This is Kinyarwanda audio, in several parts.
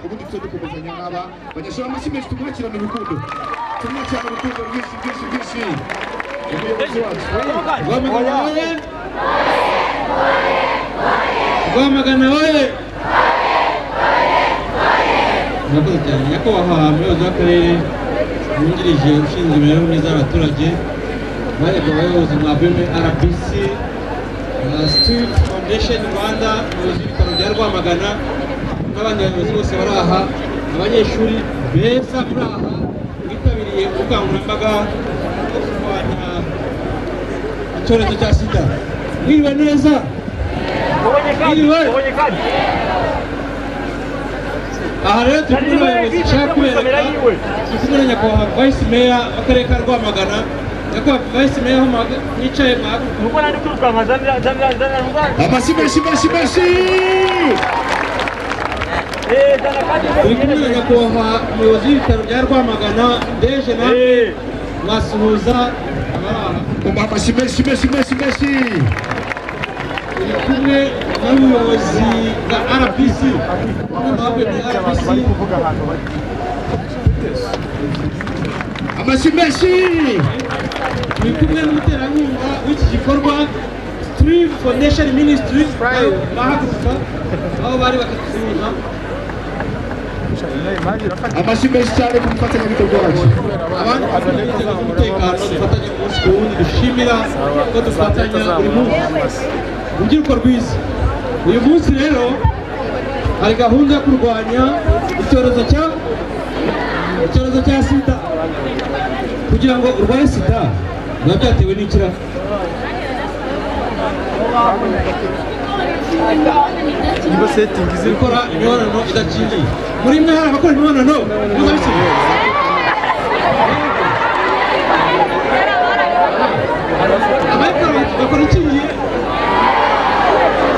ubundi twe dukomezanya nk'aba banyashora amashyi menshi tumwakirana urukundo tumwakirana urukundo rwinshi umuyobozi wacu Rwamagana oye murakoze cyane nyakubahwa umuyobozi w'akarere wungirije ushinzwe imibereho myiza y'abaturage bareka abayobozi mwa BMRBC Street Foundation Rwanda umuyobozi w'ibitaro bya Rwamagana n'abandi bayobozi bose bari aha abanyeshuri beza muri aha bitabiriye ubukangurambaga bwo kurwanya icyorezo cya sida mwiriwe neza aha rero turi kumwe n'abayobozi nshaka kubereka turi kumwe na nyakubahwa Vice Mayor w'akarere ka Rwamagana nyakubahwa Vice Mayor aho mwicaye amashyi menshi turi kumwe na nyakubahwa umuyobozi w'ibitaro bya Rwamagana Deje nawe mwasuhuza amashyi menshi turi kumwe n'ubuyobozi bwa RBC amashyi menshi turi kumwe n'umuterankunga w'iki gikorwa Street Foundation Ministry bahaguruka aho bari bakatusuhuza amashyi menshi cyane ku mufatanyabikorwa wacu abandi bafite umutekano dufatanya umunsi ku wundi dushimira ko dufatanya buri munsi urubyiruko rwiza uyu munsi rero hari gahunda yo kurwanya icyorezo cya sida kugira ngo urwaye sida biba byatewe n'ikira gukora imibonano idakingiye muri mwe hari abakora imibonano mpuzabitsina abayikora bakora ikingiye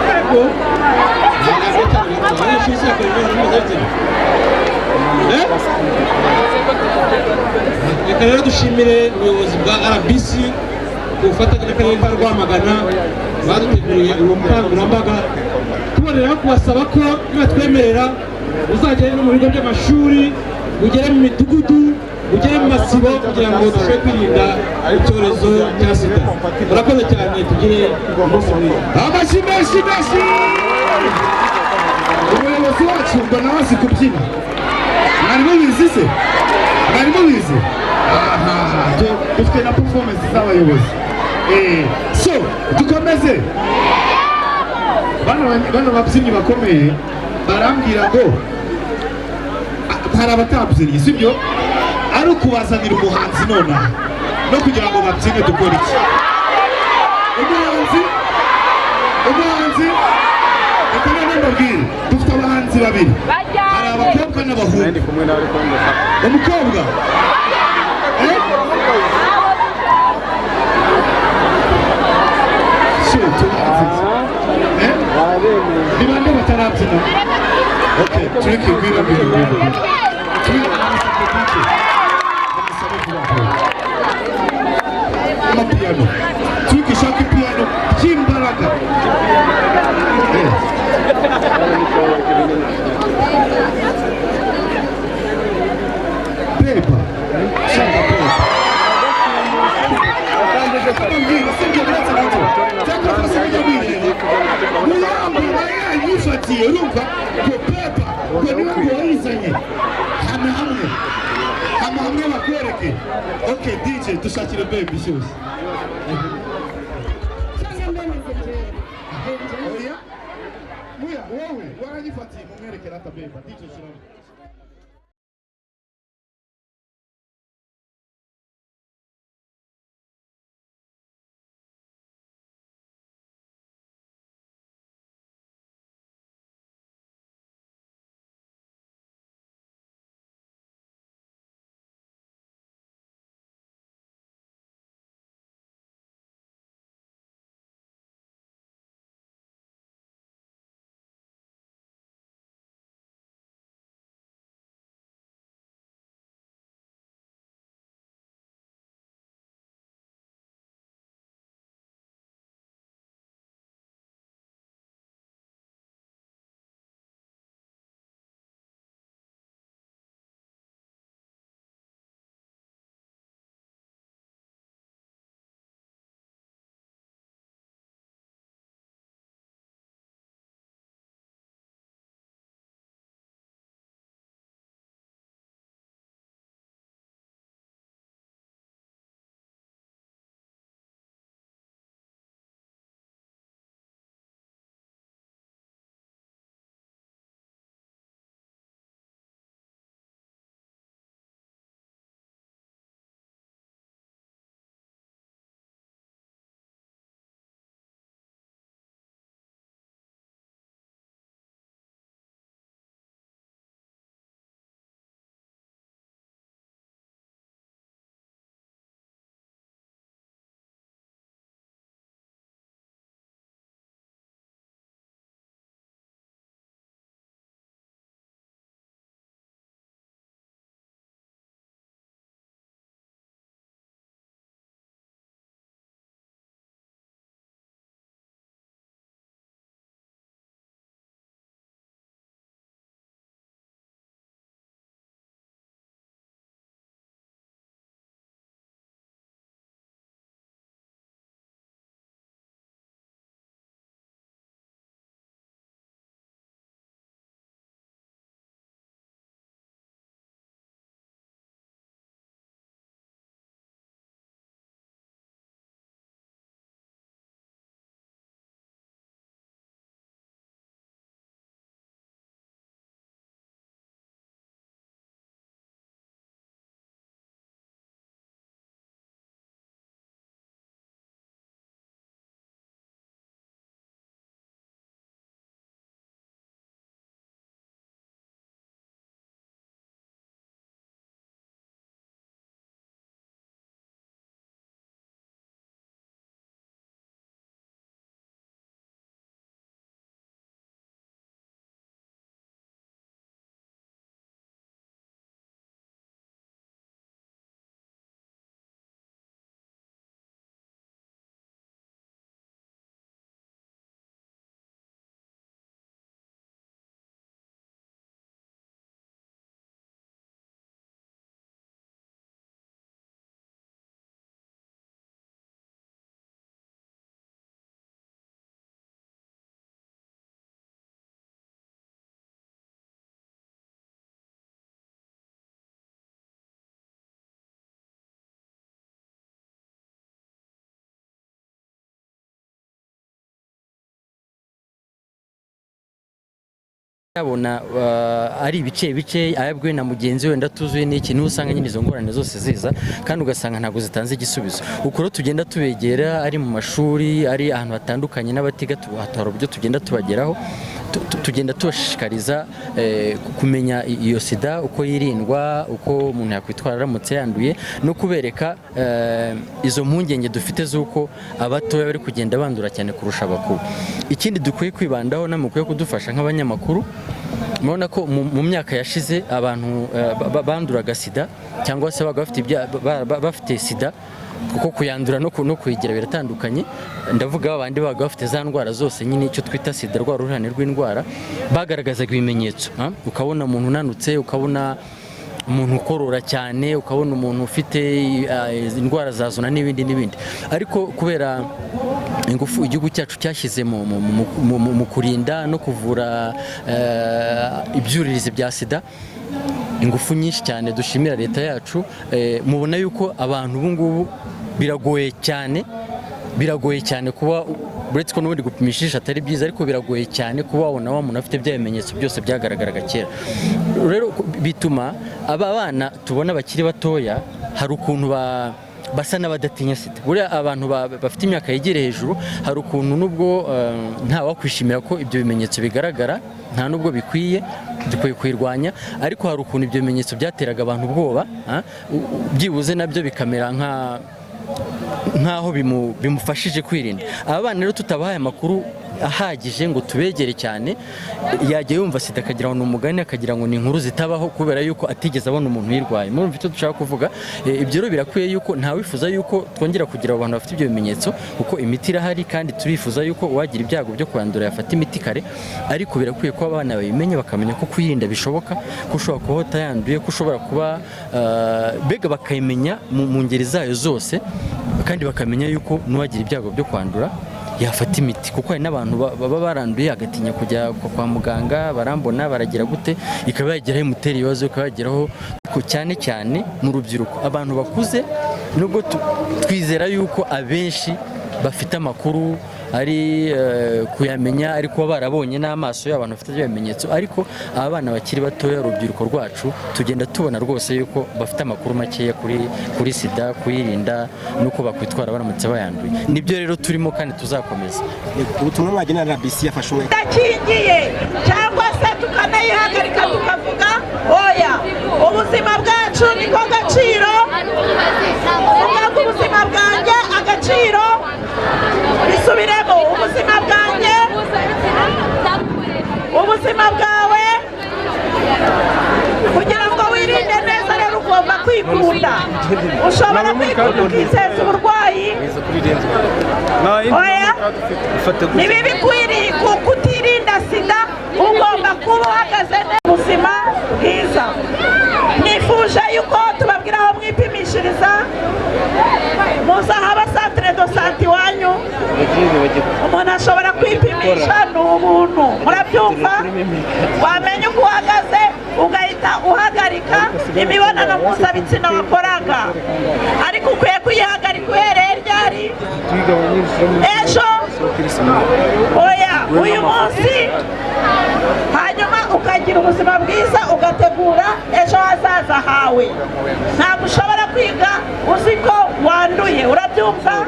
yego abanyeshuri se bakora imibonano mpuzabitsina reka rero dushimire ubuyobozi bwa RBC ku bufatanye n'akarere ka Rwamagana baduteguriye uwo bukangurambaga tuboneraho kubasaba ko nibatwemerera muzagere no mu bigo by'amashuri mugere mu midugudu mugere mu masibo kugira ngo dushobore kwirinda icyorezo cya sida murakoze cyane tugire umunsi mwiza amashyi menshi umuyobozi wacu ngo nawe azi kubyina mwari mubizi dufite na performance z'abayobozi so dukomeze bano babyinnyi bakomeye barambwira ngo hari abatabyinnyi sibyo ari ukubazanira umuhanzi nonaha no kugira ngo babyine dukora iki umuhanzi reka none mbabwire dufite abahanzi babiri hari abakobwa n'abahungu umukobwa ni bande batarabyina tureke amapiyano turikishaka ipiyano ry'imbaraga pepa shaka pepa yifatiye urumva ko pepa ngo niwe ngo wayizanye hamwe bakwereke DJ dushakire baby ishyushye wowe waranyifatiye mumwereke rata beba DJ shiramo yabona ari ibice ayabwe na mugenzi we ndatuzuye n'iki niho usanga nyine izo ngorane zose ziza kandi ugasanga ntabwo zitanze igisubizo. Uko rero tugenda tubegera ari mu mashuri ari ahantu hatandukanye n'abatiga hari uburyo tugenda tubageraho tugenda tubashishikariza kumenya iyo sida uko yirindwa uko umuntu yakwitwara aramutse yanduye no kubereka izo mpungenge dufite z'uko abatoya bari kugenda bandura cyane kurusha abakuru. Ikindi dukwiye kwibandaho namukwiye kudufasha nk'abanyamakuru, mubona ko mu myaka yashize abantu banduraga sida cyangwa se bafite sida kuko kuyandura no kuyigira biratandukanye. Ndavuga abandi baga bafite za ndwara zose nyine icyo twita sida, rwa ruhurane rw'indwara, bagaragazaga ibimenyetso. Ukabona umuntu unanutse, ukabona umuntu ukorora cyane, ukabona umuntu ufite indwara za zona n'ibindi. Ariko kubera ingufu igihugu cyacu cyashyize mu kurinda no kuvura ibyuririzi bya sida, ingufu nyinshi cyane dushimira leta yacu, mubona yuko abantu ubu ngubu biragoye cyane kuba uretse ko n'ubundi gupimishisha atari byiza, ariko biragoye cyane kuba wabona wa muntu afite bya bimenyetso byose byagaragaraga kera. Rero bituma aba bana tubona bakiri batoya hari ukuntu basa n'abadatinya sida. Buriya abantu bafite imyaka yegereye hejuru hari ukuntu nubwo nta wakwishimira ko ibyo bimenyetso bigaragara, nta nubwo bikwiye, dukwiye kwirwanya, ariko hari ukuntu ibyo bimenyetso byateraga abantu ubwoba, byibuze nabyo bikamera nkaho bimufashije kwirinda. Aba bana rero tutabahaye amakuru ahagije ngo tubegere cyane, yajya yumva sida akagira ngo ni umugani, akagira ngo ni inkuru zitabaho kubera yuko atigeze abona umuntu uyirwaye. Murumva icyo dushaka kuvuga. Ibyo rero birakwiye yuko ntawifuza yuko twongera kugira abantu bafite ibyo bimenyetso, kuko imiti irahari kandi turifuza yuko uwagira ibyago byo kwandura yafata imiti kare, ariko birakwiye ko abana babimenya bakamenya ko kwirinda bishoboka, ko ushobora kuba utayanduye, ko ushobora kuba bega bakayimenya mu ngeri zayo zose, kandi bakamenya yuko n'uwagira ibyago byo kwandura yafata imiti, kuko hari n'abantu baba baranduye agatinya kujya kwa muganga, barambona baragira gute, ikaba yageraho imutera ibibazo, ikaba yageraho cyane mu rubyiruko. Abantu bakuze nubwo twizera yuko abenshi bafite amakuru ari kuyamenya, ariko kuba barabonye n'amaso y'abantu bafite ibyo bimenyetso, ariko aba bana bakiri batoya, urubyiruko rwacu tugenda tubona rwose yuko bafite amakuru makeya kuri sida, kuyirinda nuko bakwitwara baramutse bayanduye. Nibyo rero turimo kandi tuzakomeza. Ubutumwa mwagenera RBC yafashe umwe dakingiye cyangwa se tukanayihagarika tukavuga oya, ubuzima bwacu niko gaciro, ubwo ubuzima bwanjye agaciro bisubiremo, ubuzima bwanjye, ubuzima bwawe. Kugira ngo wirinde neza rero ugomba kwikunda. Ushobora kwikunda ukizeza uburwayi, oya ni bibi kutirinda sida, ugomba kuba uhagaze neza ubuzima bwiza. Nifuje yuko tubabwira aho mwipimishiriza, muza haba centre de santé iwanyu, umuntu ashobora kwipimisha, ni ubuntu, murabyumva? Wamenya uko uhagaze ugahita uhagarika imibonano mpuzabitsina wakoraga, ariko ukwiye kuyihagarika uhereye ryari? Ejo, oya uyu munsi, hanyuma ukagira ubuzima bwiza, ugategura ejo hazaza hawe. Ntabwo ushobora kwiga uzi ko wanduye, urabyumva?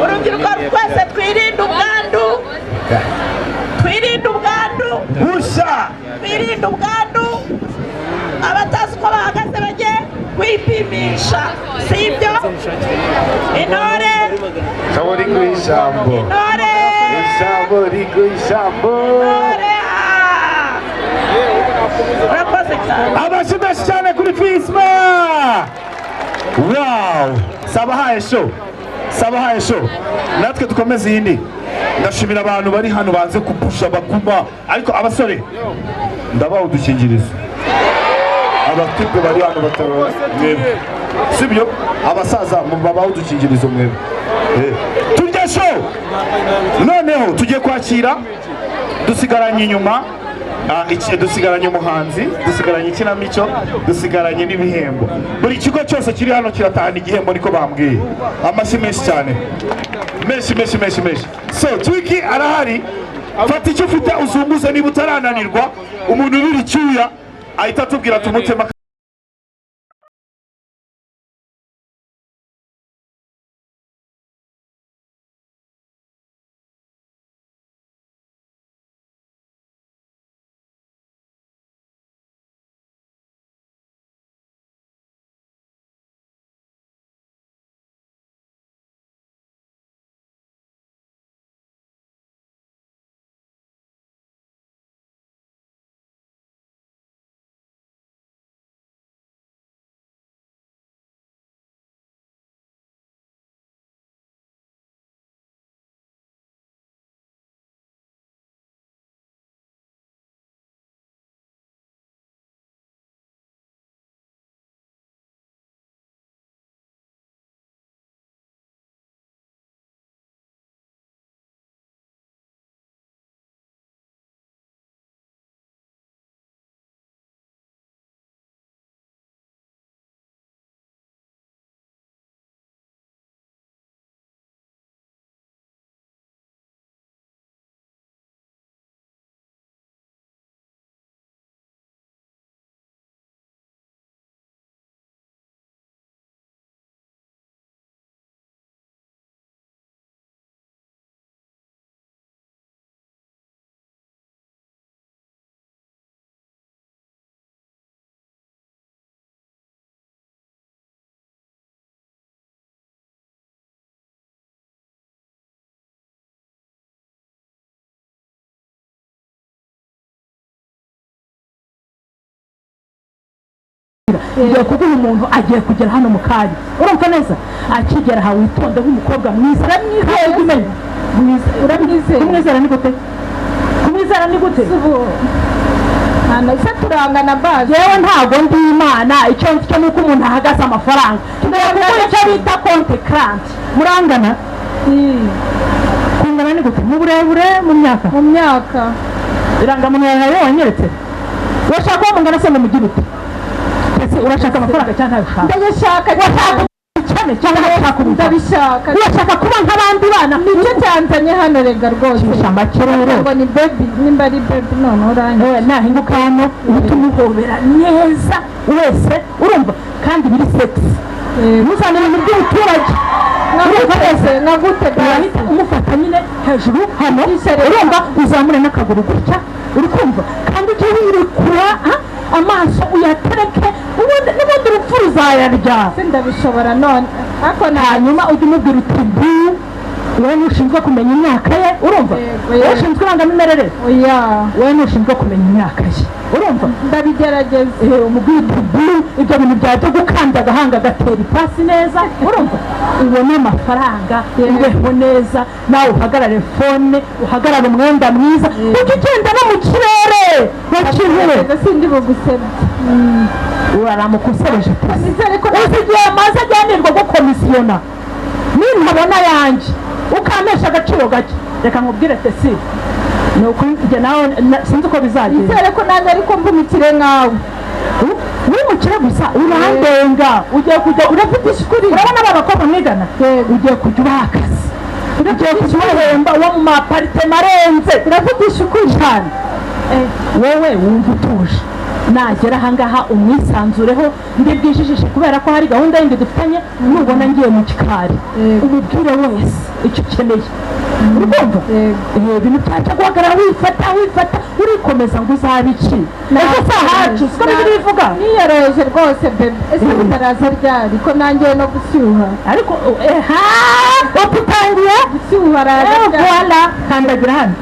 Urubyiruko twese twirinde ubwandu, twirinde ubwandu, abatazi uko bahagaze bajye kwipimisha, sibyo? Intore Sabori ku ijambo, intore sabori ku ijambo. urakoze cyane. Abashimeshi cyane kuri Fisma. Wow, sabahaye show. Natwe dukomeze iyindi. Ndashimira abantu bari hano banze kupusha bakuma, ariko abasore ndabaho udukingirizo. Abatibwe bari hano bataro mwebwe, sibyo? Abasaza mubabaho udukingirizo mwebwe. Turya show. Noneho tugiye kwakira, dusigaranye inyuma, dusigaranye umuhanzi, dusigaranye ikinamico, dusigaranye n'ibihembo. Buri kigo cyose kiri hano kiratahana igihembo, niko bambwiye. Amashyi menshi cyane, menshi. So Twiki arahari, fata icyo ufite uzunguze niba utarananirwa umuntu ubira icyuya ahita atubwira tumutema ngiye kuguha umuntu agiye kugera hano mu kanya urumva neza akigera aha witonde nk'umukobwa mwiza uramwizera kumwizera ni gute kumwizera ni gute hano se turangana baje yewe ntago ndi imana icyo ncyo nuko umuntu ahagaze amafaranga tugiye kuguha icyo bita konte karante murangana kungana ni gute mu burebure mu myaka irangamuntu yawe wanyeretse urashaka ko mungana se mu mugira ute urashaka amafaranga cyangwa ndabishaka cyane cyangwa ndabishaka urashaka kuba nk'abandi bana nicyo cyanzanye hano rega rwose ishamba kirero ngo ni baby nimba ari baby none uranye nahinguka hano uhita umuhobera neza wese urumva kandi biri sexy muzana ibintu by'ubuturage nkagute bahita umufata nyine hejuru hano urumva uzamure n'akaguru gutya uri kumva kandi ujye wirekura amaso uyatereke n'ubundi urupfu ruzayarya sindabishobora none ariko hanyuma ujye umubwira uti wowe ntushinzwe kumenya imyaka ye urumva wowe ushinzwe irangamimerere wowe ntushinzwe kumenya imyaka ye urumva ndabigerageza umubwira uti ibyo bintu byajya gukanda agahanga agatera ipasi neza urumva ubone amafaranga ubeho neza nawe uhagarare fone uhagarare umwenda mwiza ujye ugenda no mu kirere wakihure sindi bugusebye uraramuka usebeje uzi igihe amaze ajyanirwa gukomisiyona nintabona yanjye ukamesha agaciro gake reka nkubwire tesi ni uko njye nawe sinzi uko bizagenda izere ko nanjye ariko mbumukire nkawe wimukire gusa urandenga ugiye kujya urafite ishuri urabona aba bakobwa mwigana ugiye kujya ubaha akazi ugiye kujya ubahemba uwo mu maparitema arenze urafite ishuri cyane wowe wumva utuje nagera ahangaha umwisanzureho ndibwijijishe kubera ko hari gahunda yindi dufitanye nubona ngiye mu gikari umubwire wese icyo ukeneye urumva ibintu byaca guhagarara wifata urikomeza ngo uzabe iki ejo si ahacu siko bivuga niyoroheje rwose bebe ese bitaraza ryari ko nangiye no gushyuha ariko waputangiye gushyuha araza ryari kandagira hano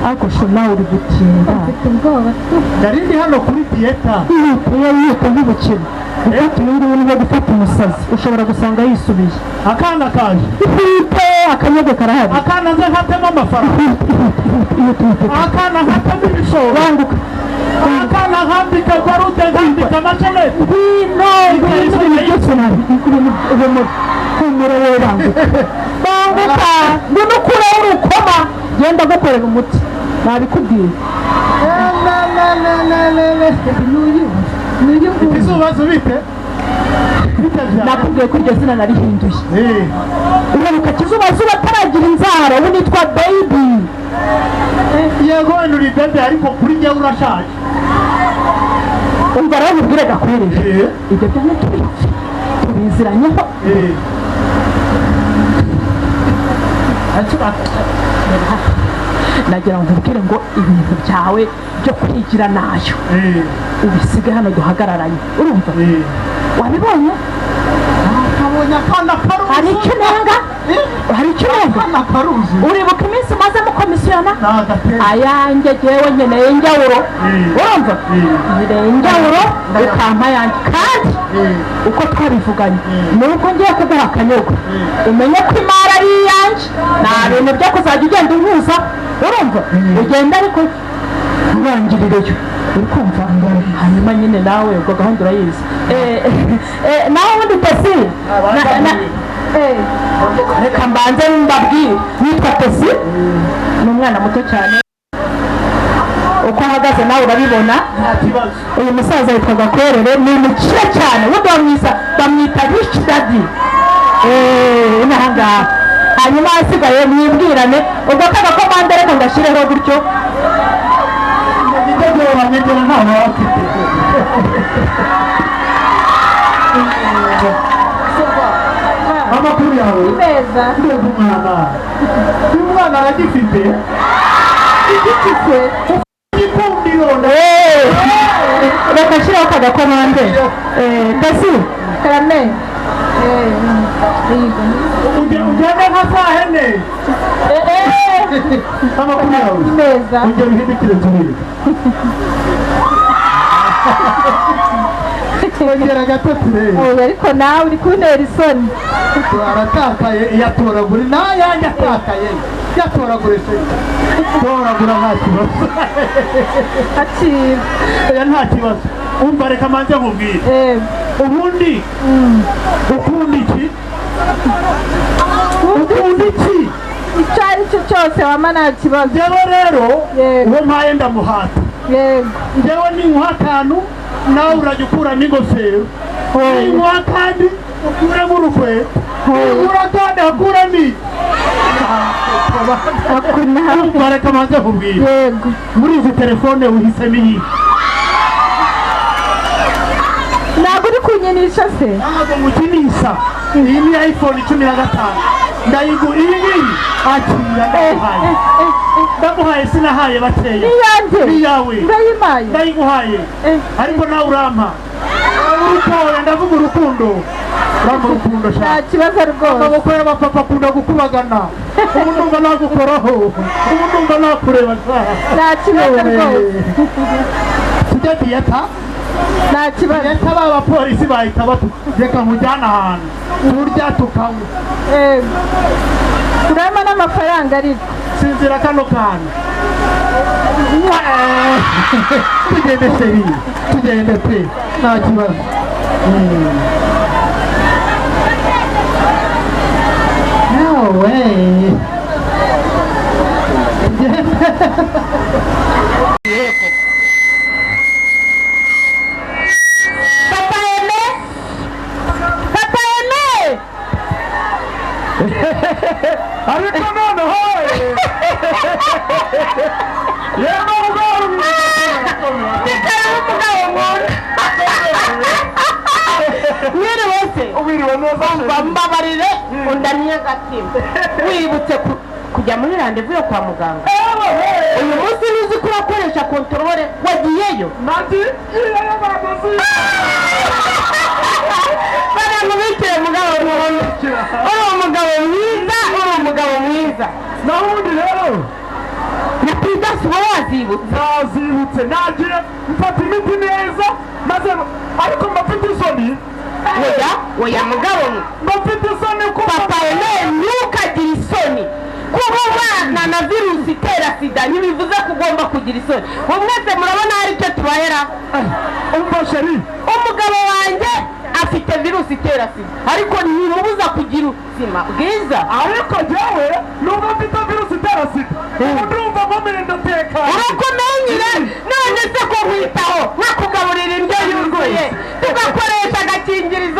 ariko nawe uri gutinda ufite ubwoba nari ndi hano kuri diyeta yihute nk'ubukene ufite uyu nguyu niba gufata umusazi ushobora gusanga yisubiye akana kaje ufite akanyage karahari akana nze nkatemo amafaranga akana nkatemo ibishoro banguka akana nkambika barude nkambika amasheneti ibintu byose nabi humura wowe banguka ngwino ukureho urukoma genda gukorera umuti nabikubwiye izuba zubite nakubwiye ko iryo zina narihinduye urabuka kizuba zuba ataragira inzara ubu nitwa baby. yego wenda uri bebe ariko kuri njyewe urashaje. umva rero mubwire gakwerere ibyo byo tubiziranyeho. nagira ngo nkubwire ngo ibintu byawe byo kwigira nayo ubisige hano duhagararanye. urumva wabibonye? hari icyo nenga uribuka iminsi maze mukomisiyona ayanjye jewe nkeneye injyawuro. urumva injyawuro ukampa yanjye kandi uko twabivuganye nuko ngiye kuguha akanyogwa umenye ko imari ari iyanjye nta bintu byo kuzajya ugenda uhuza. urumva ugenda ariko urangirireyo uri kumva. hanyuma nyine nawe ubwo gahunda urayizi. nawe ubundi Tesi reka mbanze mbabwire yitwa Tesi ni umwana muto cyane uko ahagaze nawe urabibona. uyu musaza yitwa Gakwerere ni umukire cyane ubundi bamwita rich daddy. n'ahangaha hanyuma hasigaye mwibwirane ubwo kagakomande reka ngashireho gutyo. amakuru yawe meza. ndeba umwana aragifite igiti igikundiro. reka nshireho kagakomande. Tesi karame ujyane nka saa hene. amakuru yawe meza. ongera uhindukire turebe. ongera gato turebe. ariko nawe uri kuntera isoni. aratakaye iyatoragura n'ayanjye atakaye yatoragure se toragura nta kibazo. acira nta kibazo. umva reka manze nkubwire ubundi ukunda iki? ukunda iki? icyo ari cyo cyose wama nta kibazo. njyewe rero uwo mpaye ndamuhata. njyewe ninkuha akantu nawe urajya ukuramo ingofero. ninkuha kandi ukuremo urukweto. ura kandi akuramo iki? umva reka manze nkubwire muri izi telefone uhisemo iyi. ntabwo uri kunyinisha se? ntabwo mukinisha. iyi ni iPhone 15 ndayigura. iyi ngiyi akira ndamuhaye. ndamuhaye sinahaye bakeya. niyanjye niyawe ndayimaye ndayiguhaye ariko nawe urampa. urukundo ndavuga urukundo. urampa urukundo nta kibazo rwose. amaboko y'abapapa akunda gukubagana. ubu ndumva nagukoraho. ubu ndumva nakureba. nta kibazo rwose. tujya diyata. nta kibazo. diyata b'abapolisi bahita reka nkujyane ahantu turya tukanywa. turabona n'amafaranga ariko sinzira kano kantu. tugende seri tugende pe nta kibazo. nawe ariko noneho yego wiriwe neza mbabarire undamye agatima wibutse kujya muri randevu yo kwa muganga. uyu munsi nuzi ko urakoresha kontorore wagiyeyo. baramubikire mugabo mwiza. uri umugabo mwiza. uri umugabo mwiza. naho ubundi rero na pidasi uba wazibutse. nazibutse nagiye mfata imiti neza maze ariko mbafite isoni. oya mugabo mbafite isoni kuko papa Emile ntukagire isoni. kuba ubana na virusi itera sida ntibivuze ko ugomba kugira isoni. mwese murabona hari icyo tubahera. umva sheri umugabo wanjye afite virusi itera sida ariko ntimubuza kugira ubuzima bwiza. ariko jyewe nubwo mfite virusi itera sida ubu ndumva nkomere ndatekanye. urakumenyere none se ko nkwitaho nkakugaburira indyo yuzuye tugakoresha agakingirizo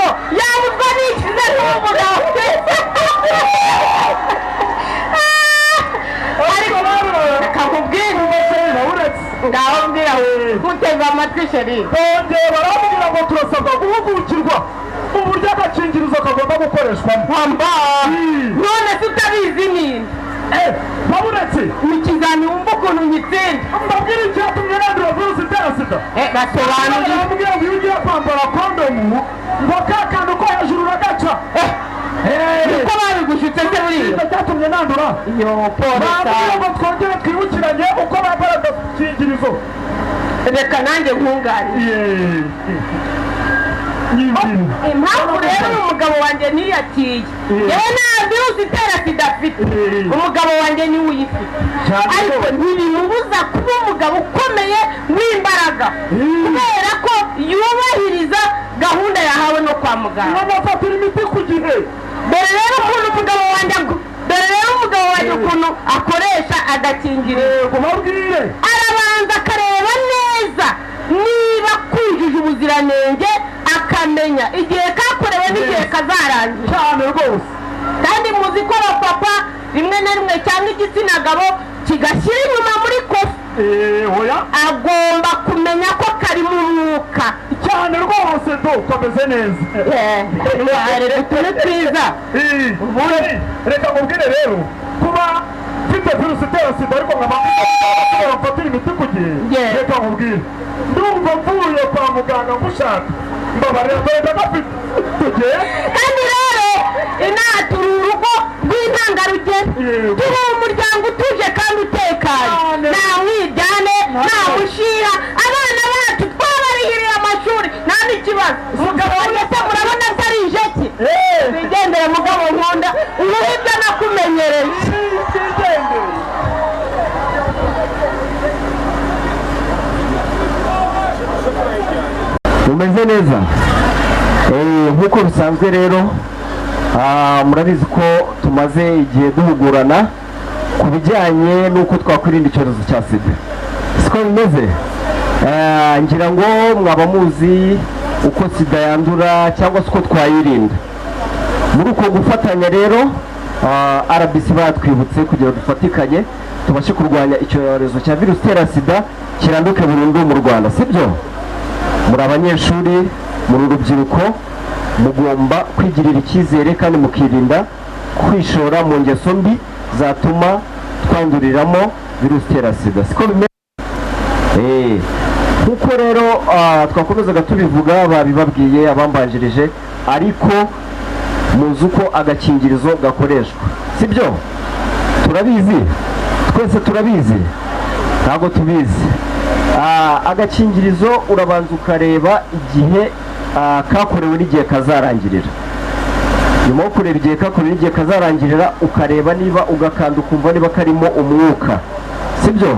ngaho mbwira gutega amatwi sheri barambwira ngo turasabwa guhugukirwa uburyo agakingirizo kagomba gukoreshwamo none se utabizi nyine baburetse mu kizami wumva ukuntu nyitsinda mbabwira icyatumye nandura virusi itera sida basobanurira barambwira ngo iyo ugiye kwambara kondomu ngo ka kantu ko hejuru uragaca uko babigushutse se buriya cyatumye nandura iyo polisi barambwira ngo twongere twibukiranye uko bambara agakingirizo reka nanjye nkunganire impamvu rero umugabo wanjye ntiyatiye yewe nta virusi itera sida afite umugabo wanjye niwe uyifite ariko ntibimubuza kuba umugabo ukomeye w'imbaraga kubera ko yubahiriza gahunda yahawe no kwa muganga anafatira imiti ku gihe dore rero umugabo wanjye ukuntu akoresha agakingirizo ubabwire arabanza akareba neza niba kujuje ubuziranenge akamenya igihe kakorewe n'igihe kazarangira cyane rwose kandi muzi ko abapapa rimwe na rimwe cyangwa igitsina gabo kigashyira inyuma muri kofi oya agomba kumenya ko kari mu mwuka cyane rwose kameze neza reka turi twiza reka mubwire rero kuba mfite virusi itera sida ariko nkaba mfatira imiti ku gihe reka mubwire ndumva mvuye kwa muganga ngushaka mbabarira dore ndagafite tugiye kandi rero inaha turi urugo rw'intangarugero turi umuryango utuje kandi utekanye nta mwiryane nta mushyira abana bacu twabarihirira amashuri nta n'ikibazo umugabo wanjye se murabona atari injeki twigendere mugabo nkunda ubu ibyo nakumenyereye umeze neza nk'uko bisanzwe rero murabizi ko tumaze igihe duhugurana ku bijyanye n'uko twakwirinda icyorezo cya sida siko bimeze ngira ngo mwaba muzi uko sida yandura cyangwa se uko twayirinda muri uko gufatanya rero RBC batwibutse kugira dufatikanye tubashe kurwanya icyorezo cya virusi itera sida kiranduke burundu mu Rwanda sibyo muri abanyeshuri muri urubyiruko mugomba kwigirira icyizere kandi mukirinda kwishora mu ngeso mbi zatuma twanduriramo virusi itera sida siko bimeze kuko rero twakomezaga tubivuga babibabwiye abambanjirije ariko muzi uko agakingirizo gakoreshwa sibyo turabizi twese turabizi ntabwo tubizi agakingirizo urabanza ukareba igihe kakorewe n'igihe kazarangirira nyuma yo kureba igihe kakorewe n'igihe kazarangirira ukareba niba ugakanda ukumva niba karimo umwuka sibyo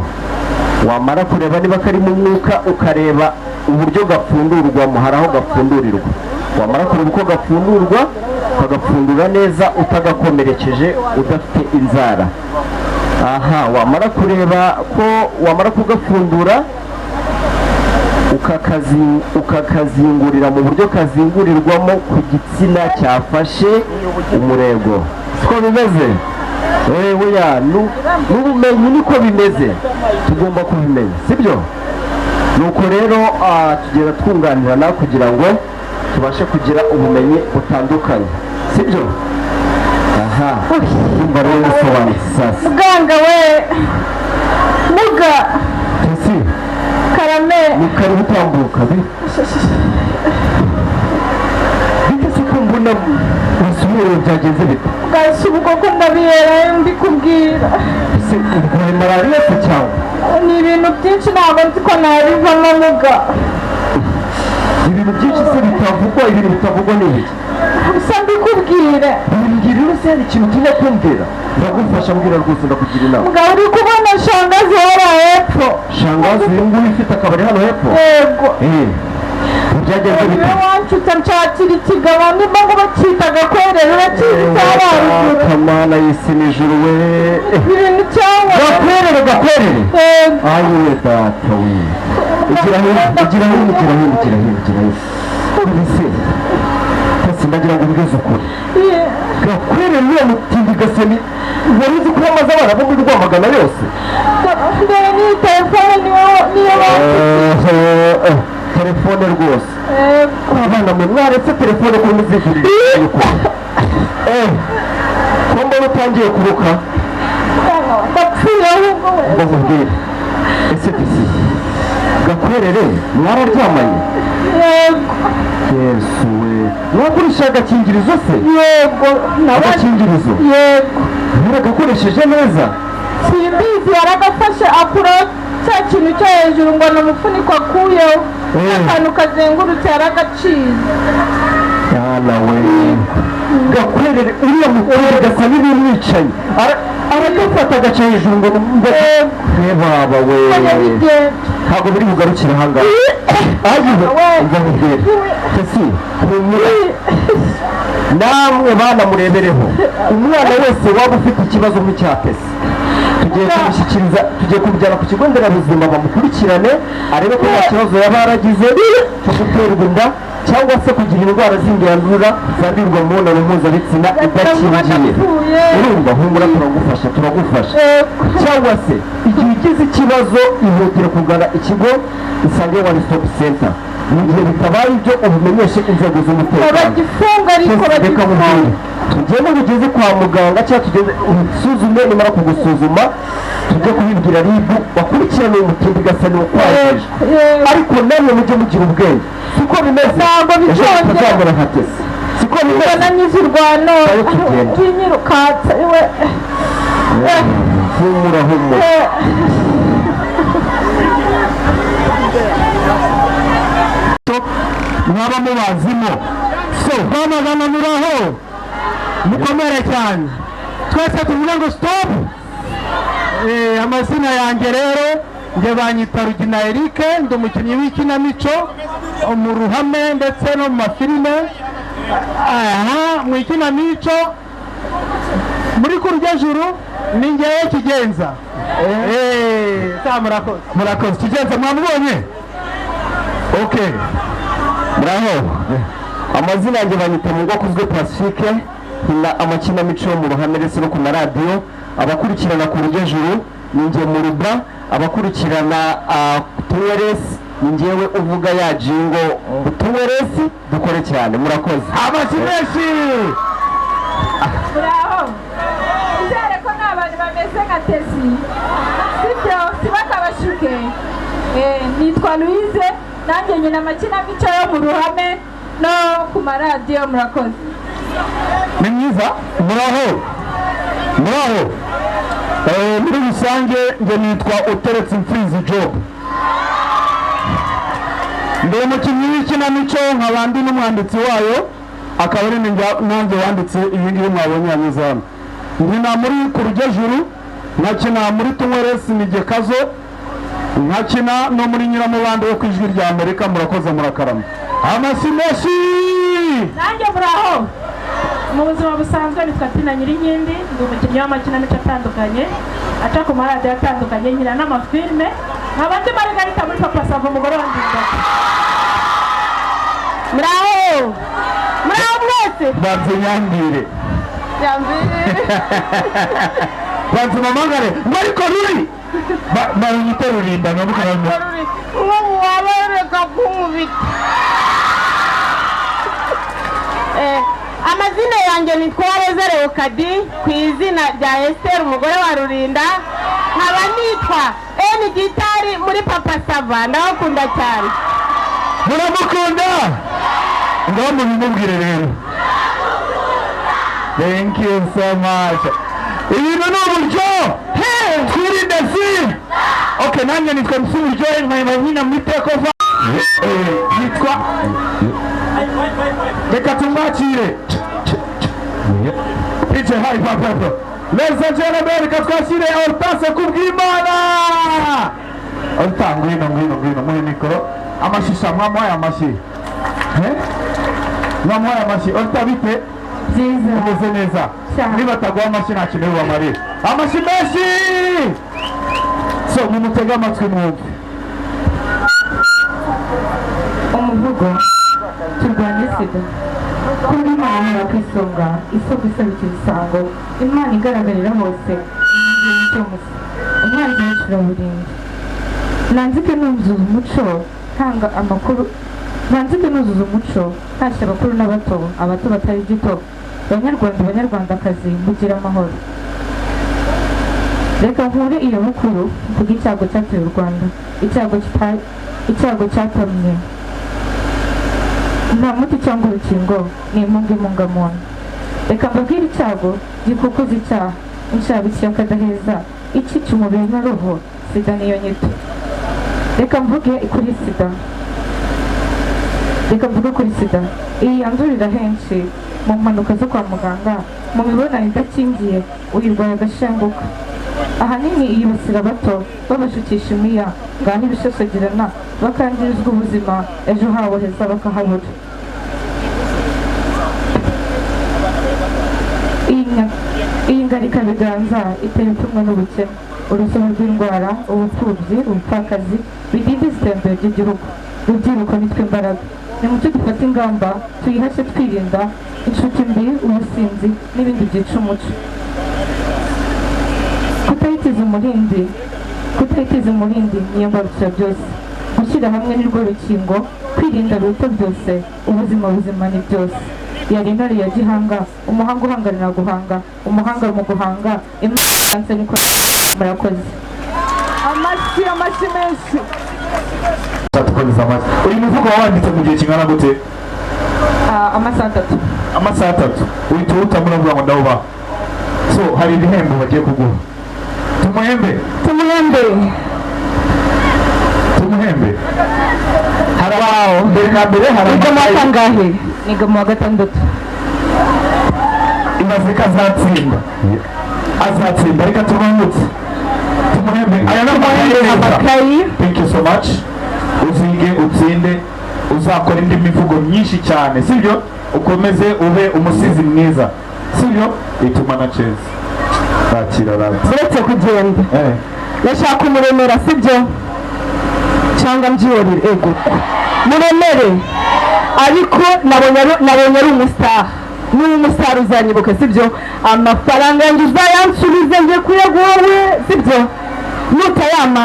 wamara kureba niba karimo umwuka ukareba uburyo gapfundurwamo hari aho gapfundurirwa wamara kureba uko gapfundurwa ukagapfundura neza utagakomerekeje udafite inzara wamara kureba ko wamara kugapfundura ukakazingurira mu buryo kazingurirwamo ku gitsina cyafashe umurego siko bimeze n'ubumenyi niko bimeze tugomba kubimenya sibyo nuko rero tugenda twunganirana kugira ngo tubashe kugira ubumenyi butandukanye sibyo umva rero bisobanutse sasa muganga we muga ese karame ni kari gutambuka bitese ko mbona ubusubire byagenze bite bwasi ubwo ko ndabiyera ndi kubwira ese urwaye malariya se cyangwa ni ibintu byinshi ntabwo nzi ko nabivamo muga ibintu byinshi se bitavugwa ibintu bitavugwa ni ibiki gusa mbikubwire mbwira rero se hari ikintu ugiye kumbwira ndagufasha mbwira rwose ndakugira inama mugabo uri kubona shangazi hora hepfo shangazi uyu nguyu ufite akabari hano hepfo yego byagenze bite iyo wanshutse nshakira ikigabo nimba ngo bacyitaga kwerera urakizi cyabaruguru kamana y'isi n'ijuru we ibintu cyangwa gakwerere ayiwe data we igira hino ese sindagira ngo mbwize ukuri gakwere niyo mutindi gasani wari uzi ko yamaze abana bo muri Rwamagana yose mbere n'iyi telefone niyo bafite telefone rwose abana mwe mwaretse telefone kuri muzivuri ko mbona utangiye kuruka ndapfuye ahubwo ngo mubwire ese disi gakwerere mwararyamanye yego yesu we mwakoresha agakingirizo se yego agakingirizo yego muragakoresheje neza simbizi yaragafashe akura cya kintu cyo hejuru ngo ni umufuniko akuyeho akantu kazengurutse yaragaciye yana we gakwerere uriya mukobwa gasa n'ibimwicaye aragafata agaca hejuru ngo baba we ntabwo biri bugarukire ahangaha agize ngo mubwire tesi humura namwe bana murebereho umwana wese waba ufite ikibazo nk'icya tesi tugiye kumujyana ku kigo nderabuzima bamukurikirane arebe ko nta kibazo yaba yaragize cyo guterwa inda cyangwa se kugira indwara zindi yandura zandurirwa mu mibonano mpuzabitsina idakingiye urumva humura turagufasha cyangwa se igihe ugize ikibazo ihutire kugana ikigo Isange One Stop Center mu gihe bitabaye ibyo ubimenyeshe inzego z'umutekano reka mubwire tugende ugeze kwa muganga cyangwa tugeze usuzume nimara kugusuzuma tujye kubibwira ribu bakurikirane umutindi gasani wakwajeje ariko namwe mujye mugira ubwenge siko bimeze ntabwo bizongera nka tesi siko bimeze nanyizirwano winyirukatse iwe humura mwaba mubazimo so Rwamagana muraho mukomere cyane twese tuvuge ngo stop amazina yanjye rero nge banyita Rugina Eric ndi umukinnyi w'ikinamico mu ruhame ndetse no mu mafilime mu ikinamico muri Kurujyajuru ni ngewe Kigenza murakoze Kigenza mwamubonye okay muraho amazina yanjye banyita mu bwoko bwe Pacifique nkina amakinamico mu ruhame ndetse no ku maradiyo abakurikirana ku Kurujyajuru ni nge Muruba abakurikirana Tuweresi ni ngewe uvuga ya jingo Tuweresi dukore cyane murakoze amasimeshi muraho izere ko ni abantu bameze nka tesi sibyo sibakabashuke nitwa Louise nanjye nyina amakinamico yo mu ruhame no ku maradiyo murakoze ni mwiza muraho muri rusange nge nitwa Uteretse Imfizi Job ndi umukinnyi w'ikinamico nkaba ndi n'umwanditsi wayo akaba ari nanjye wanditse iyi ngiyi mwabonye yanyuze hano nkina muri Kurujyajuru nkakina muri Tuweresi Nigekazo nkakina no muri Nyiramubande wo ku Ijwi rya Amerika murakoze murakarama amasimeshi nanjye muraho mu buzima busanzwe nitwa Tina Nyirinkindi ndi umukinnyi w'amakinamico atandukanye aca ku maradiyo atandukanye nkina n'amafilime nkaba ndi Margarita muri Papa Sava umugore wa Ndinda muraho mwese banze nyambire banze mamagare mariko ruri baranyita Rurinda nkamukaramo wabareka kunkubita amazina yanjye nitwa Rezere Ukadi ku izina rya Esther umugore wa Rurinda nkaba nitwa Gitari muri Papa Sava ndabakunda cyane muramukunda ngaho mubimubwire rero thank you so much ibintu ni uburyo twirinde si okay nanjye nitwa Msuburyohe nkaba nkina muri Tekova yitwa reka tumwakire ije hari papa ladies and gentlemen reka twakire Hortense Kubwimana ngwino muri mikoro amashisha mwamuhaye amashyi mwamuhaye amashyi Hortense bite byiza umeze neza niba ataguha amashyi nta kintu bubamarira amashyi menshi so mumutege amatwi mwumve umuvugo turwanye sida kuri Imana ku isonga isoko isabika ibisango Imana igaragarira hose igihe cyose umwanzi wicura burindi nanzike nuzuza umuco ntanga amakuru nanzike nuzuza umuco ntashye abakuru n'abato abato batari gito banyarwanda banyarwandakazi mugira amahoro reka nkure iyo mukuru mvuga icyago cyateye u Rwanda icyago cyatamye nta muti cyangwa urukingo ni imungamuntu reka mbabwire icyago gikukuza icyaha inshabiki y'akadaheza icyica umubiri na roho sida niyo nyito reka mvuge kuri sida iyi yandurira henshi mu mpanuka zo kwa muganga mu mibonano idakingiye uyirwaye agashenguka ahanini yibasira abato babashukisha imiya ngaho ibishashagirana bakangirizwa ubuzima ejo habo heza bakahabura iyi ngarika biganza itera ipfunwe n'ubukene urusobe rw'indwara ubupfubyi ubupfakazi bidindiza iterambere ry'igihugu rubyiruko nitwe imbaraga nimucyo dufata ingamba tuyihashye twirinda inshuti mbi ubusinzi n'ibindi byica umuco kutayitiza umurindi niyo mbarukira byose gushyira hamwe nirwo rukingo kwirinda biruta byose ubuzima buzima ni byose yari intare ya gihanga umuhanga uhanganira guhanga umuhanga mu guhanga imana niko murakoze amashyi menshi uyu muvugo wanditse mu gihe kingana gute? amasaha 3 uhita uwutamura uvuga ngo ndawuba so hari ibihembo bagiye kuguha tumuhembe harabaho mbere na mbere niga kangahe niga mu wa 6 imaze ko azatsinda reka tubangutse tumuhembe aya ni amakayi thank you so much uzige utsinde uzakora indi mivugo myinshi cyane sibyo ukomeze ube umusizi mwiza sibyo ituma na chance bakira uretse kugenda ndashaka umuremera sibyo cyangwa mbyihorere ego muremere ariko nabonye ari umustar uzanyibuka sibyo amafaranga yanjye uzayansubize ngiye kuyaguhawe sibyo nutayama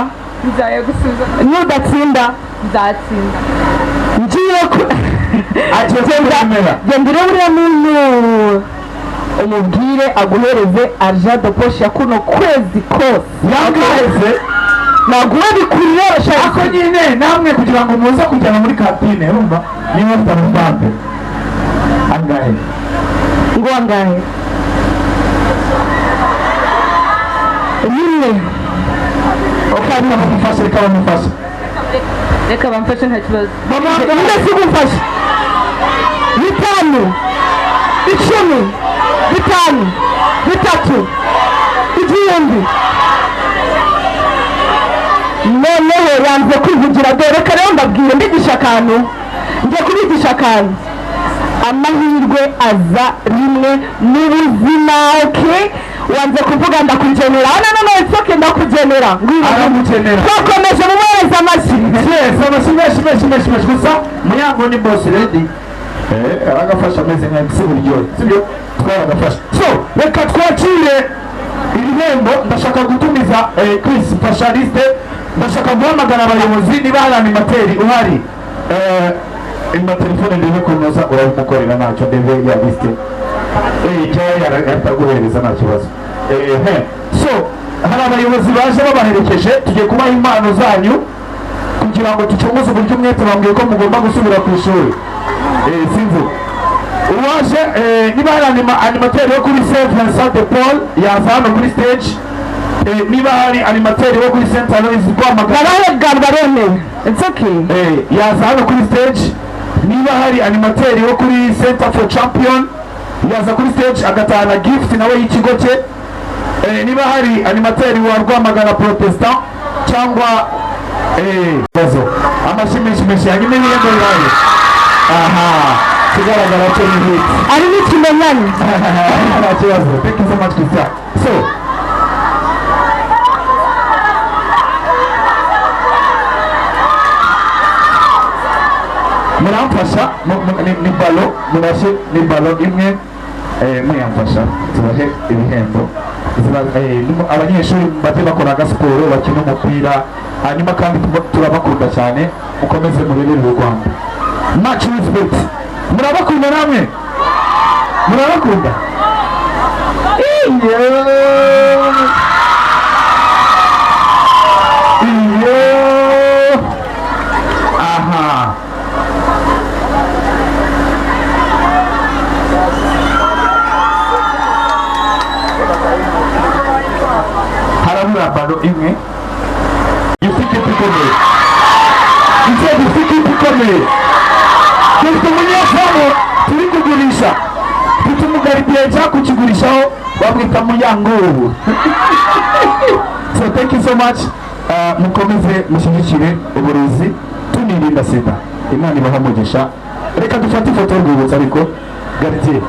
nzayagusubiza nudatsinda nzatsinda ngiye gendera buriya muntu umubwire aguhereze argent de poche ya kuno kwezi kose yaguhereze naguhe bikurira ako nyine namwe kugira ngo muze kujyana muri kantine urumva niba mufite amafaranga angahe rimwe reka bamfashe nta kibazo ndetse gufasha 5 10 5 3 igihumbi noneho yanze kwivugira dore reka rero mbabwire mbigisha akantu njye kubigisha akantu amahirwe aza rimwe n'ubuzima wanze kuvuga ndakugenera no isoke ndakugenera twakomeje mu mwezi amashyi amashyi gusa muyango ni boss ready aragafasha ameze nka MC buryohe sibyo twaragafasha so reka twakire ibihembo ndashaka gutumiza Chris specialiste ndashaka guhamagara abayobozi niba hari animateri uhari telefone ndebe kunoza urabimukorera ntacyo ndebe ya liste cyangwa yataguhereza nta kibazo so hari abayobozi baje babaherekeje tugiye kubaha impano zanyu kugira ngo ducomoze uburyo umwete bambwiye ko mugomba gusubira ku ishuri sinzi uwaje niba hari animateri wo kuri Saint Vincent de Paul yaza hano kuri stage niba hari animateri wo kuri Saint Aloys Rwamagana it's okay yaza hano kuri stage niba hari animateri wo kuri Center for Champion yaza kuri stage agatahana gift nawe y'ikigo cye niba hari animateri wa Rwamagana Protestant cyangwa amashimishimishi hanyuma n'ibihembo biraye aha kigaragara cyo ni hit ari n'ikimenyane nta kibazo thank you so much Christian so muramfasha ni balo murashe ni balo imwe muyamfasha tubahe ibihembo abanyeshuri baje bakoraga siporo bakina umupira hanyuma kandi turabakunda cyane mukomeze murerere u Rwanda much respect murabakunda namwe murabakunda aha harabura balo imwe ifite ipikomeye ifite ipikomeye dufite umunyezamu turi kugurisha dufite umugaridiye cyangwa kukigurishaho bamwita muyangubu so thank you so much mukomeze mushyigikire uburozi tunirinda sida imana ibaha umugisha reka dufate ifoto y'urwibutso ariko garidiye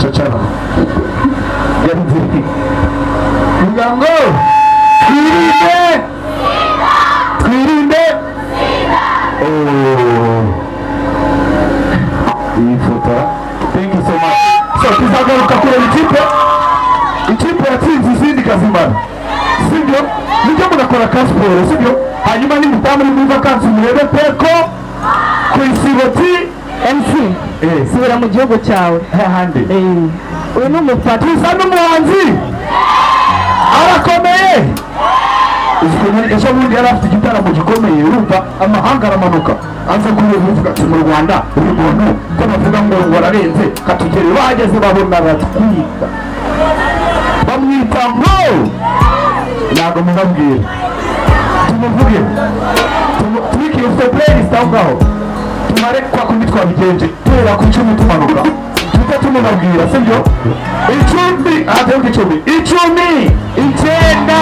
cacara garidiye ngo twirinde iyi foto thank you so much so tuzagaruka kureba ikipe yatsinze izindi kazimana sibyo nibyo mugakora ka siporo sibyo hanyuma nimutamu muri vakansi murebe peko ku isiboti MC subira mu gihugu cyawe hahandi uyu ni umufata tuza n'umuhanzi arakomeye ejo bundi yari afite igitaramo gikomeye urumva amahanga aramanuka aza kureba uvuga ati mu Rwanda uyu muntu ko bavuga ngo wararenze katugere bageze babona baratwika bamwita ngo ntabwo mubabwira tumuvuge tubikiye ufite playlist aho ngaho tumare kwa kundi twabigenje tera ku icumi tumanuka tujya tumubabwira sibyo icumi ahateruka icumi icyenda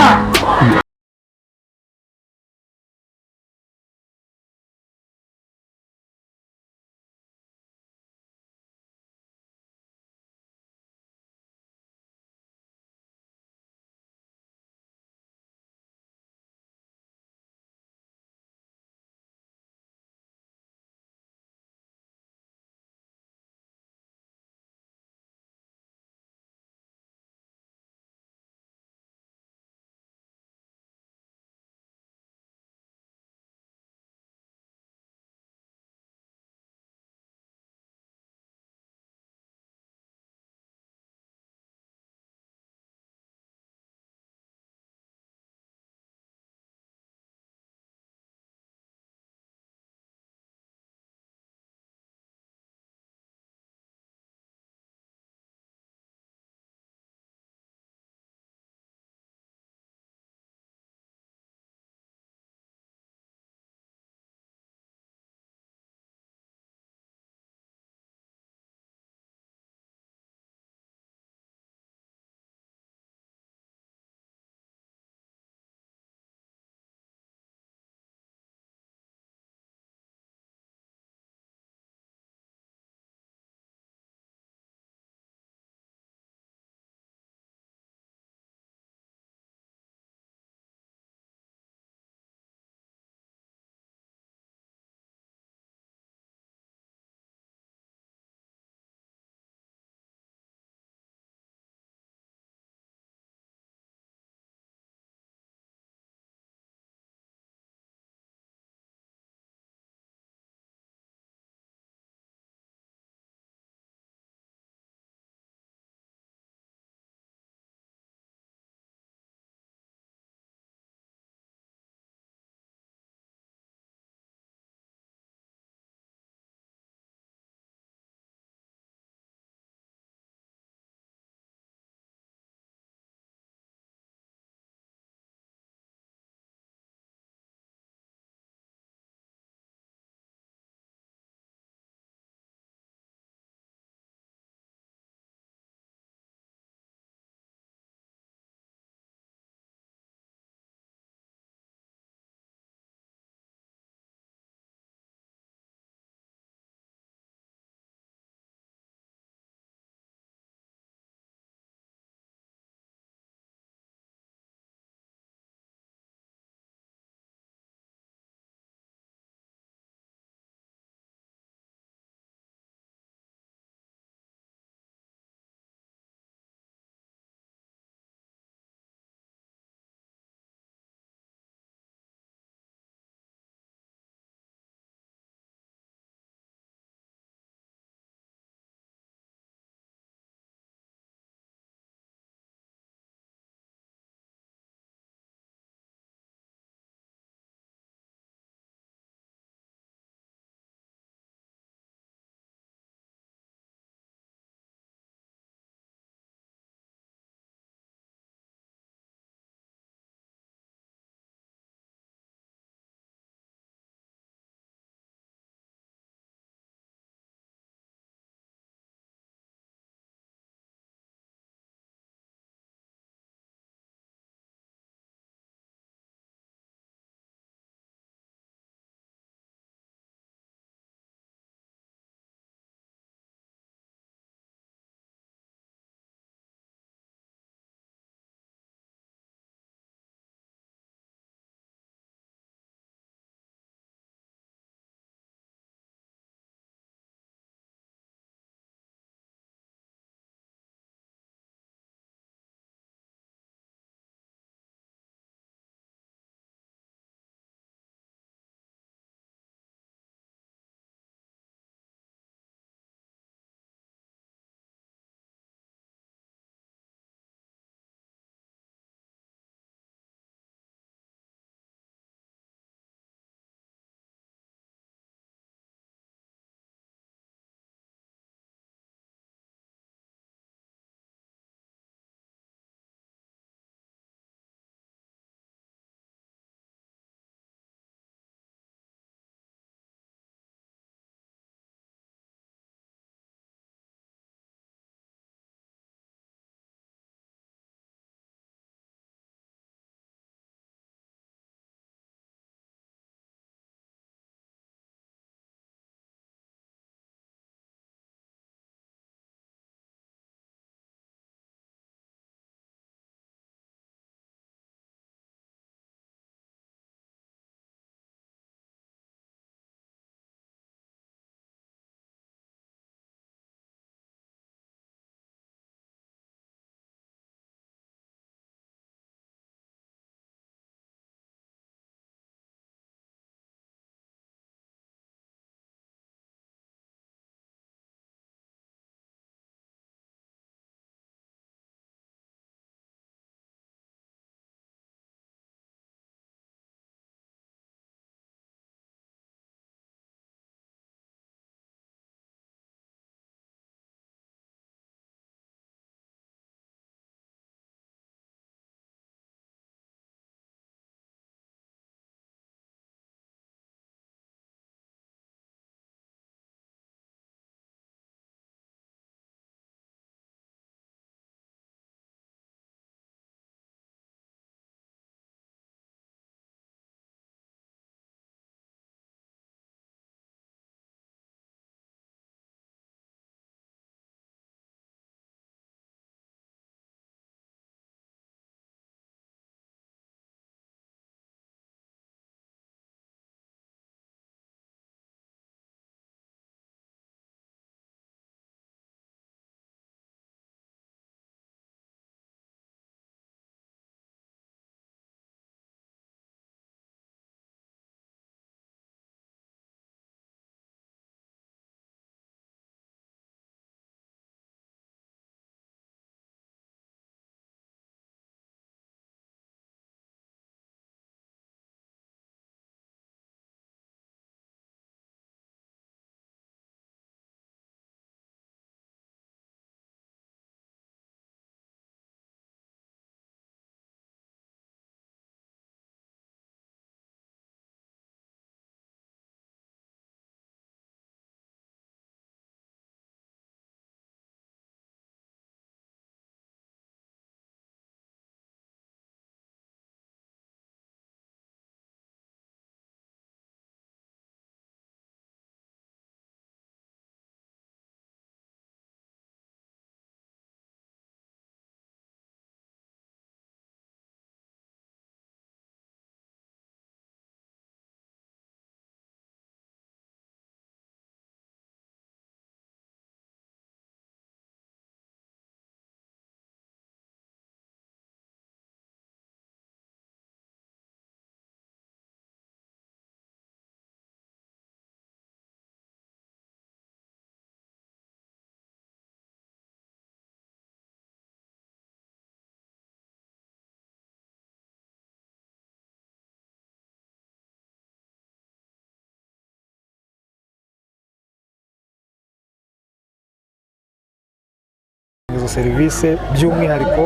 serivisi by'umwihariko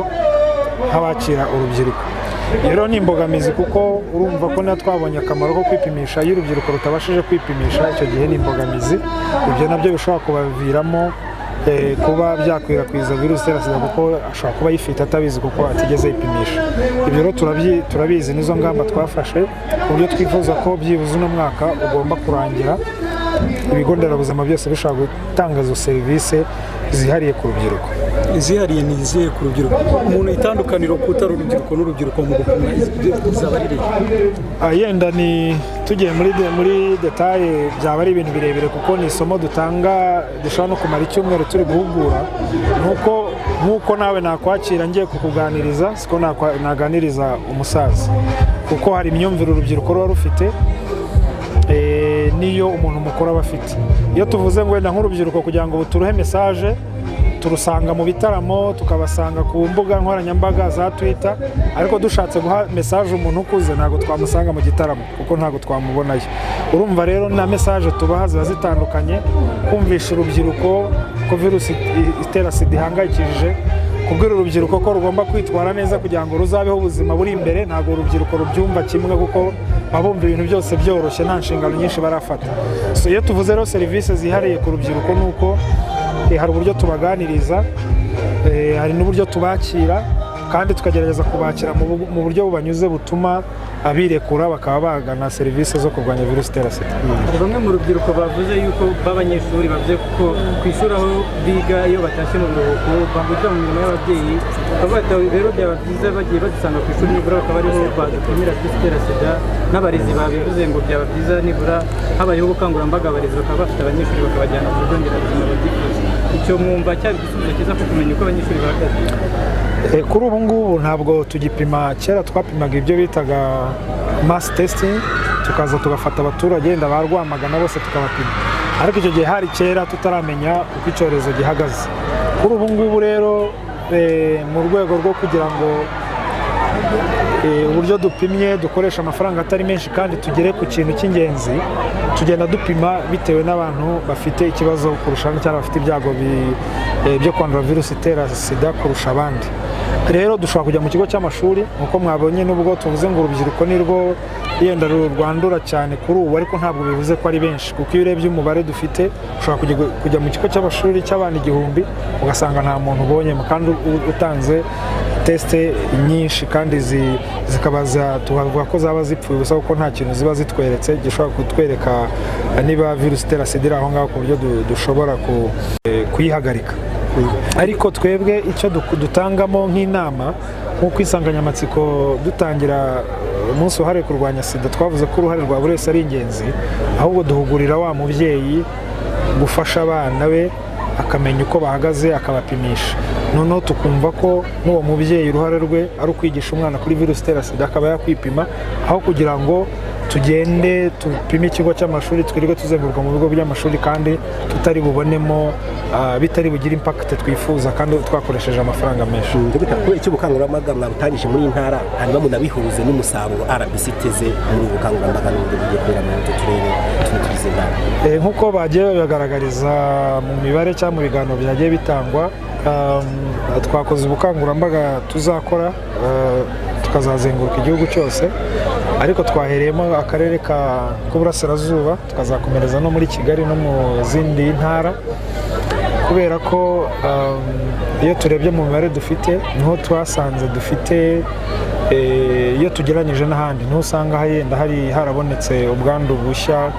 nk'abakira urubyiruko. Rero ni imbogamizi kuko urumva ko natwe twabonye akamaro ko kwipimisha, iyo urubyiruko rutabashije kwipimisha icyo gihe ni imbogamizi, ibyo nabyo bishobora kubaviramo kuba byakwirakwiza virusi itera sida kuko ashobora kuba ayifite atabizi kuko atigeze yipimisha. Ibyo rero turabizi nizo ngamba twafashe ku buryo twifuza ko byibuze uno mwaka ugomba kurangira ibigo nderabuzima byose bishobora gutanga izo serivisi zihariye ku rubyiruko. Izihariye ni izihe ku rubyiruko? Umuntu itandukaniro kutari urubyiruko n'urubyiruko mu gupima izaba ari yenda ni tugiye muri detaye byaba ari ibintu birebire kuko ni isomo dutanga dushobora no kumara icyumweru turi guhugura. Nk'uko nawe nakwakira ngiye kukuganiriza siko naganiriza umusaza kuko hari imyumvire urubyiruko ruba rufite niyo umuntu mukuru aba afite. Iyo tuvuze ngo wenda nk'urubyiruko kugira ngo turuhe mesaje turusanga mu bitaramo, tukabasanga ku mbuga nkoranyambaga za Twitter, ariko dushatse guha mesaje umuntu ukuze ntabwo twamusanga mu gitaramo kuko ntabwo twamubonayo. Urumva rero na mesaje tubaha ziba zitandukanye, kumvisha urubyiruko ko virusi itera sida ihangayikishije, kubwira urubyiruko ko rugomba kwitwara neza kugira ngo ruzabeho ubuzima buri imbere. Ntabwo urubyiruko rubyumva kimwe kuko babumva ibintu byose byoroshye nta nshingano nyinshi barafata. Iyo tuvuze rero serivisi zihariye ku rubyiruko ni uko hari uburyo tubaganiriza, hari n'uburyo tubakira kandi tukagerageza kubakira mu buryo bubanyuze butuma abirekura bakaba bagana serivisi zo kurwanya virusi itera sida. Bamwe mu rubyiruko bavuze yuko b'abanyeshuri bavuze ko ku ishuri aho biga iyo batashye mu biruhuko bambukira mu mirimo y'ababyeyi, bakavuga ati rero byaba byiza bagiye badusanga ku ishuri nibura bakaba ariho badupimira virusi itera sida. N'abarezi babivuze ngo byaba byiza nibura habayeho ubukangurambaga abarezi bakaba bafite abanyeshuri bakabajyana ku bigo nderabuzima babyifuza. Icyo mwumva cyari igisubizo cyiza cyo kumenya uko abanyeshuri bahagaze? Kuri ubu ngubu ntabwo tugipima, kera twapimaga ibyo bitaga mass testing, tukaza tugafata abaturage wenda ba Rwamagana bose tukabapima, ariko icyo gihe hari kera tutaramenya uko icyorezo gihagaze. Kuri ubu ngubu rero mu rwego rwo kugira ngo uburyo dupimye dukoresha amafaranga atari menshi kandi tugere ku kintu cy'ingenzi, tugenda dupima bitewe n'abantu bafite ikibazo kurusha cyangwa bafite ibyago byo kwandura virusi itera sida kurusha abandi. Rero dushobora kujya mu kigo cy'amashuri nk'uko mwabonye, nubwo tuvuze ngo urubyiruko nirwo yenda rwandura cyane kuri ubu, ariko ntabwo bivuze ko ari benshi kuko iyo urebye umubare dufite ushobora kujya mu kigo cy'amashuri cy'abana 1000 ugasanga nta muntu ubonyemo kandi utanze tesite nyinshi kandi zikaba tuvuga ko zaba zipfuye gusa kuko nta kintu ziba zitweretse gishobora kutwereka niba virusi itera sida iri aho ngaho ku buryo dushobora kuyihagarika. Ariko twebwe icyo dutangamo nk'inama, nk'uko insanganyamatsiko dutangira umunsi wahariwe kurwanya sida twavuze ko uruhare rwa buri wese ari ingenzi, ahubwo duhugurira wa mubyeyi gufasha abana be akamenya uko bahagaze akabapimisha. Noneho tukumva ko n'uwo mubyeyi uruhare rwe ari ukwigisha umwana kuri virusi itera sida akaba yakwipima, aho kugira ngo tugende tupime ikigo cy'amashuri twirirwe tuzenguruka mu bigo by'amashuri kandi tutari bubonemo bitari bugire impact twifuza kandi twakoresheje amafaranga menshi. Icyo ubukangurambaga mwabutangije muri ntara hanyuma munabihuze n'umusaruro RBC iteze muri ubukangurambaga n'uburyo bugiye kubera mu turere tugize intara. Nk'uko bagiye babigaragariza mu mibare cyangwa mu biganiro byagiye bitangwa, twakoze ubukangurambaga tuzakora tukazazenguruka igihugu cyose, ariko twahereyemo akarere k'uburasirazuba tukazakomereza no muri Kigali no mu zindi ntara, kubera ko iyo turebye mu mibare dufite niho twasanze dufite, iyo tugeranyije n'ahandi niho usanga yenda harabonetse ubwandu bushya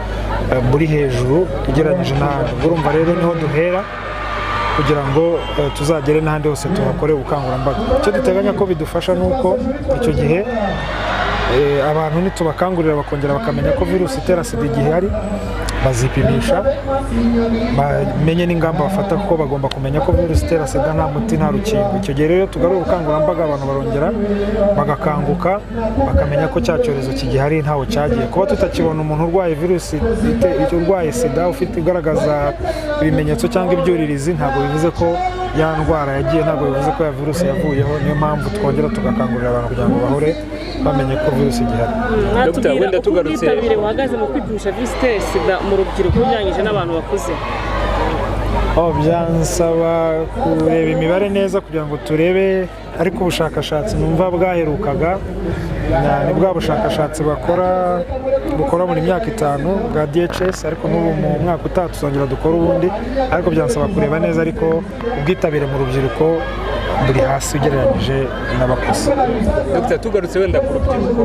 buri hejuru ugereranyije n'ahandi. Urumva rero niho duhera kugira ngo tuzagere n'ahandi hose tuhakore ubukangurambaga. Icyo duteganya ko bidufasha ni uko icyo gihe abantu nitubakangurira bakongera bakamenya ko virusi itera sida igihari, bazipimisha bamenye n'ingamba bafata kuko bagomba kumenya ko virusi itera sida nta muti nta rukingo. Icyo gihe rero tugarura ubukangurambaga abantu barongera bagakanguka bakamenya ko cya cyorezo kigihari ntaho cyagiye. Kuba tutakibona umuntu urwaye virusi urwaye sida ufite ugaragaza ibimenyetso cyangwa ibyuririzi ntabwo bivuze ko ya ndwara yagiye, ntabwo bivuze ko ya virusi yavuyeho. Niyo mpamvu twongera tugakangurira abantu kugira ngo bahore bamenye ko virusi igihari. Mwatubwira uko ubwitabire buhagaze mu kwipimisha virusi itera sida mu rubyiruko ugereranyije n'abantu bakuze? Byansaba kureba imibare neza kugira ngo turebe, ariko ubushakashatsi numva bwaherukaga ni bwa bushakashatsi bukora muri myaka 5 bwa DHS, ariko n'ubu mu mwaka utaha tuzongera dukora ubundi, ariko byansaba kureba neza, ariko ubwitabire mu rubyiruko buri hasi ugereranyije n'abakuze. Dr. tugarutse wenda ku rubyiruko,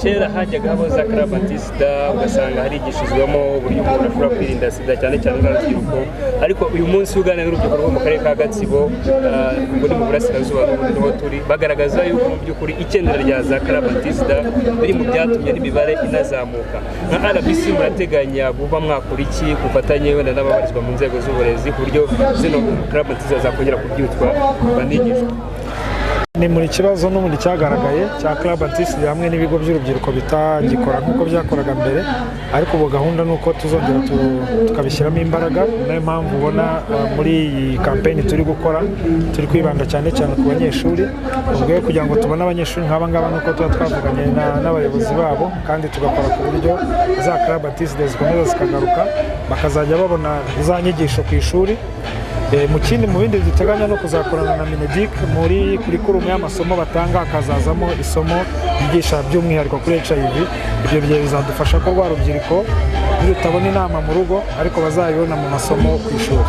kera hajyaga habo za club anti-sida, ugasanga harigishizwamo uburyo umuntu ashobora kwirinda sida cyane cyane urubyiruko, ariko uyu munsi uganira n'urubyiruko rwo mu karere ka Gatsibo ubwo ni mu burasirazuba n'ubundi turi, bagaragaza yuko mu by'ukuri ikendera rya za club anti-sida biri mu byatumye n'imibare inazamuka. Nka RBC murateganya kuba mwakora iki kufatanye wenda n'ababarizwa mu nzego z'uburezi ku buryo zino club anti-sida zakongera kubyutwa banigishwa? Ni muri kibazo n'ubundi cyagaragaye cya club anti-sida hamwe n'ibigo by'urubyiruko bitagikora nk'uko byakoraga mbere, ariko ubu gahunda ni uko tuzongera tukabishyiramo imbaraga. Niyo mpamvu ubona muri iyi campaign turi gukora turi kwibanda cyane cyane ku banyeshuri, ubwo kugira ngo tubone abanyeshuri nk'aba ngaba nuko tuba twavuganye n'abayobozi babo, kandi tugakora ku buryo za club anti-sida zikomeza zikagaruka, bakazajya babona za nyigisho ku ishuri. Mu bindi duteganya no kuzakorana na Mineduc muri kurikurumu y'amasomo batanga, hakazazamo isomo ryigisha by'umwihariko kuri HIV. Ibyo bizadufasha ko rwa rubyiruko nirutabona inama mu rugo ariko bazayibona mu masomo ku ishuri.